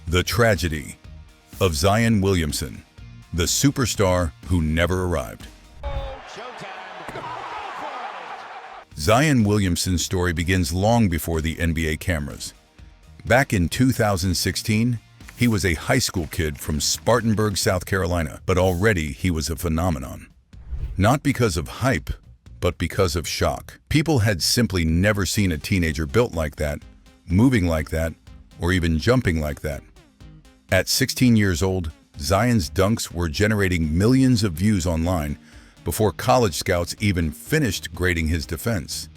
The tragedy of Zion Williamson, the superstar who never arrived. Zion Williamson's story begins long before the NBA cameras. Back in 2016, he was a high school kid from Spartanburg, South Carolina, but already he was a phenomenon. Not because of hype, but because of shock. People had simply never seen a teenager built like that, moving like that, or even jumping like that. At 16 years old, Zion's dunks were generating millions of views online before college scouts even finished grading his defense.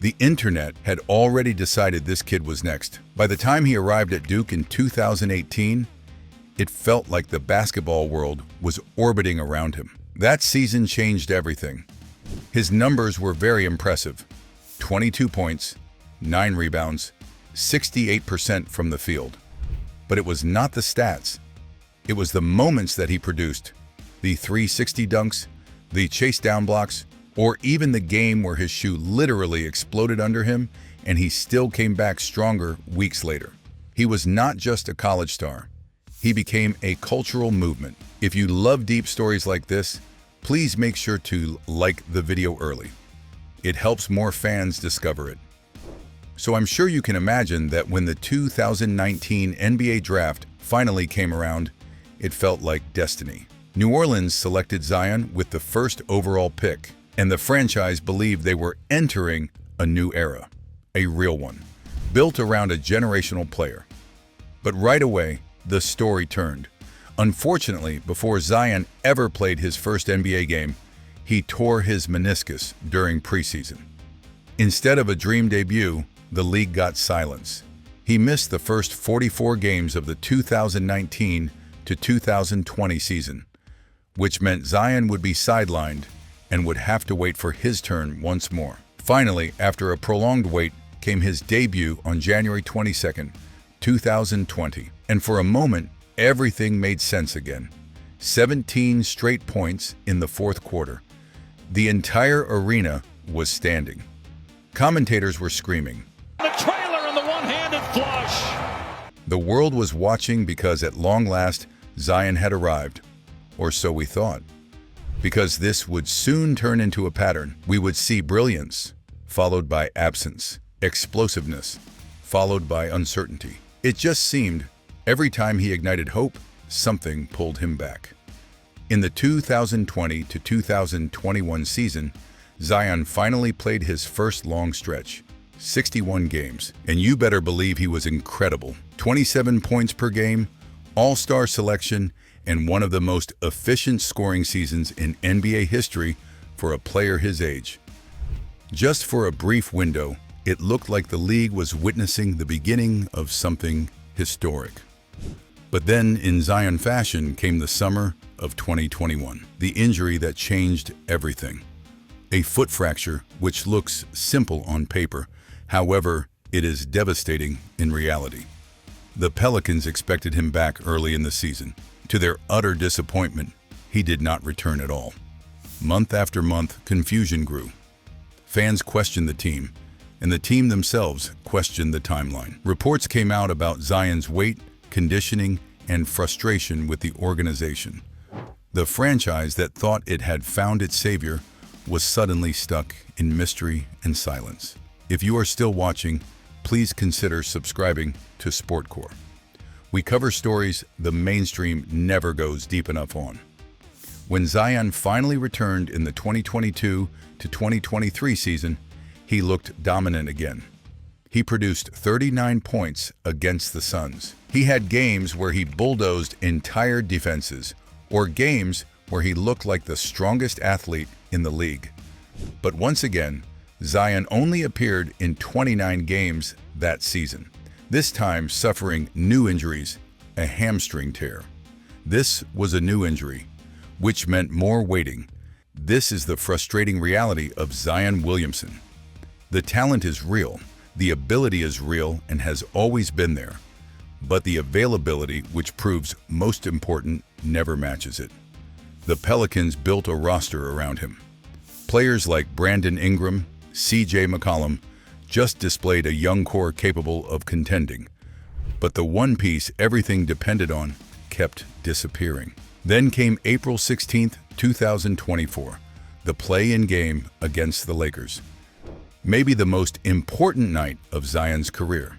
The internet had already decided this kid was next. By the time he arrived at Duke in 2018, it felt like the basketball world was orbiting around him. That season changed everything. His numbers were very impressive: 22 points, 9 rebounds, 68% from the field. But it was not the stats. It was the moments that he produced. The 360 dunks, the chase down blocks, or even the game where his shoe literally exploded under him and he still came back stronger weeks later. He was not just a college star. He became a cultural movement. If you love deep stories like this, please make sure to like the video early. It helps more fans discover it. So I'm sure you can imagine that when the 2019 NBA draft finally came around, it felt like destiny. New Orleans selected Zion with the first overall pick, and the franchise believed they were entering a new era, a real one, built around a generational player. But right away, the story turned. Unfortunately, before Zion ever played his first NBA game, he tore his meniscus during preseason. Instead of a dream debut, the league got silence. He missed the first 44 games of the 2019 to 2020 season, which meant Zion would be sidelined and would have to wait for his turn once more. Finally, after a prolonged wait, came his debut on January 22, 2020. And for a moment, everything made sense again. 17 straight points in the fourth quarter. The entire arena was standing. Commentators were screaming. The trailer and the one-handed flush. The world was watching because at long last, Zion had arrived. Or so we thought. Because this would soon turn into a pattern. We would see brilliance, followed by absence, explosiveness, followed by uncertainty. It just seemed every time he ignited hope, something pulled him back. In the 2020 to 2021 season, Zion finally played his first long stretch, 61 games, and you better believe he was incredible. 27 points per game, all-star selection, and one of the most efficient scoring seasons in NBA history for a player his age. Just for a brief window, it looked like the league was witnessing the beginning of something historic. But then, in Zion fashion, came the summer of 2021, the injury that changed everything. A foot fracture, which looks simple on paper. However, it is devastating in reality. The Pelicans expected him back early in the season. To their utter disappointment, he did not return at all. Month after month, confusion grew. Fans questioned the team, and the team themselves questioned the timeline. Reports came out about Zion's weight, conditioning, and frustration with the organization. The franchise that thought it had found its savior was suddenly stuck in mystery and silence. If you are still watching, please consider subscribing to SportCore. We cover stories the mainstream never goes deep enough on. When Zion finally returned in the 2022 to 2023 season, he looked dominant again. He produced 39 points against the Suns. He had games where he bulldozed entire defenses, or games where he looked like the strongest athlete in the league. But once again, Zion only appeared in 29 games that season, this time suffering new injuries, a hamstring tear. This was a new injury, which meant more waiting. This is the frustrating reality of Zion Williamson. The talent is real, the ability is real and has always been there, but the availability, which proves most important, never matches it. The Pelicans built a roster around him. Players like Brandon Ingram, C.J. McCollum, just displayed a young core capable of contending. But the one piece everything depended on kept disappearing. Then came April 16, 2024, the play-in game against the Lakers. Maybe the most important night of Zion's career.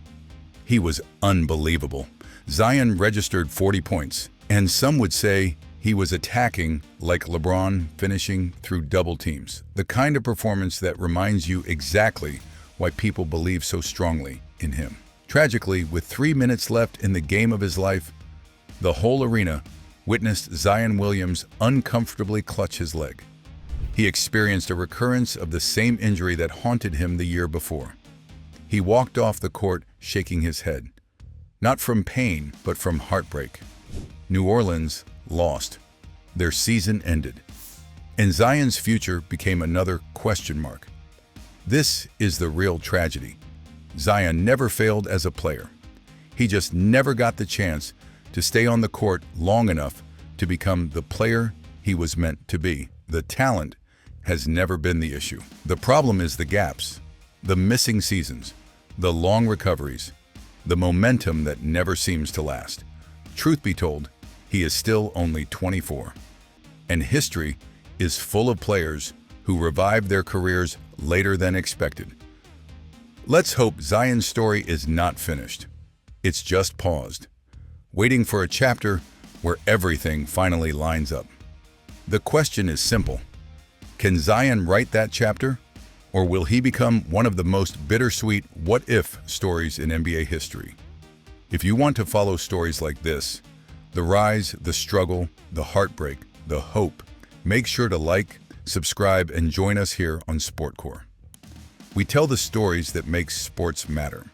He was unbelievable. Zion registered 40 points, and some would say he was attacking like LeBron, finishing through double teams. The kind of performance that reminds you exactly why people believe so strongly in him. Tragically, with 3 minutes left in the game of his life, the whole arena witnessed Zion Williamson uncomfortably clutch his leg. He experienced a recurrence of the same injury that haunted him the year before. He walked off the court shaking his head, not from pain, but from heartbreak. New Orleans lost. Their season ended, and Zion's future became another question mark. This is the real tragedy. Zion never failed as a player. He just never got the chance to stay on the court long enough to become the player he was meant to be. The talent has never been the issue. The problem is the gaps, the missing seasons, the long recoveries, the momentum that never seems to last. Truth be told, he is still only 24, and history is full of players who revived their careers later than expected. Let's hope Zion's story is not finished. It's just paused, waiting for a chapter where everything finally lines up. The question is simple. Can Zion write that chapter, or will he become one of the most bittersweet what-if stories in NBA history? If you want to follow stories like this, the rise, the struggle, the heartbreak, the hope, make sure to like, subscribe, and join us here on SportCore. We tell the stories that make sports matter.